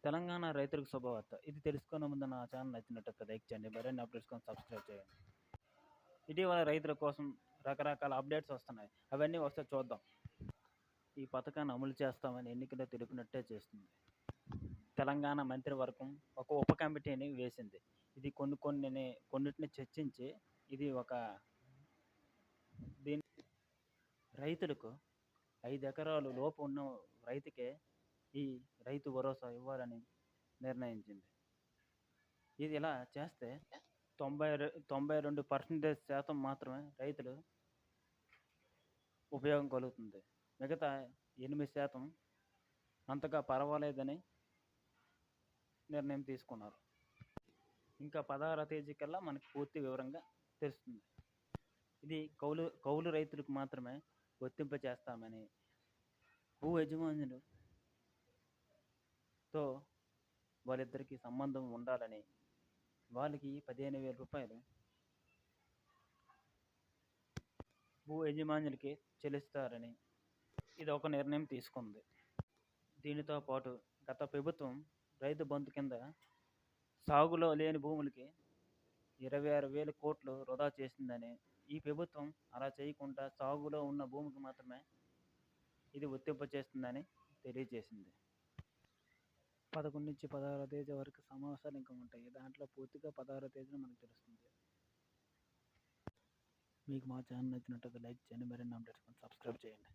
తెలంగాణ రైతులకు శుభవార్త. ఇది తెలుసుకునే ముందు నా ఛానల్ నచ్చినట్లయితే లైక్ చేయండి. మరిన్ని అప్డేట్స్ కోసం సబ్స్క్రైబ్ చేయండి. ఇటీవల రైతుల కోసం రకరకాల అప్డేట్స్ వస్తున్నాయి. అవన్నీ వస్తే చూద్దాం. ఈ పథకాన్ని అమలు చేస్తామని ఎన్నికల్లో తెలిపినట్టే చేస్తుంది. తెలంగాణ మంత్రివర్గం ఒక ఉప కమిటీని వేసింది. ఇది కొన్నిటిని చర్చించి ఇది ఒక దీని రైతులకు 5 ఎకరాలు లోపు ఉన్న రైతుకే ఈ రైతు భరోసా ఇవ్వాలని నిర్ణయించింది. ఇది ఇలా చేస్తే 92% మాత్రమే రైతులు ఉపయోగం కలుగుతుంది. మిగతా 8% అంతగా పర్వాలేదని నిర్ణయం తీసుకున్నారు. ఇంకా 16వ తేదీ కల్లా మనకి పూర్తి వివరంగా తెలుస్తుంది. ఇది కౌలు రైతులకు మాత్రమే వర్తింప చేస్తామని, భూ యజమానులతో వాళ్ళిద్దరికీ సంబంధం ఉండాలని, వాళ్ళకి 15,000 రూపాయలు భూ యజమానులకి చెల్లిస్తారని ఇది ఒక నిర్ణయం తీసుకుంది. దీనితో పాటు గత ప్రభుత్వం రైతు బంధు కింద సాగులో లేని భూములకి 26,000 కోట్లు వృధా చేసిందని, ఈ ప్రభుత్వం అలా చేయకుండా సాగులో ఉన్న భూమికి మాత్రమే ఇది వర్తింప చేస్తుందని తెలియజేసింది. 11 నుంచి 16వ తేదీ వరకు సమావేశాలు ఇంకా ఉంటాయి. దాంట్లో పూర్తిగా 16వ తేదీన మనకు తెలుస్తుంది. మీకు మా ఛానల్ నచ్చినట్లయితే లైక్ చేయండి. మరిన్ని అప్డేట్స్ కోసం సబ్స్క్రైబ్ చేయండి.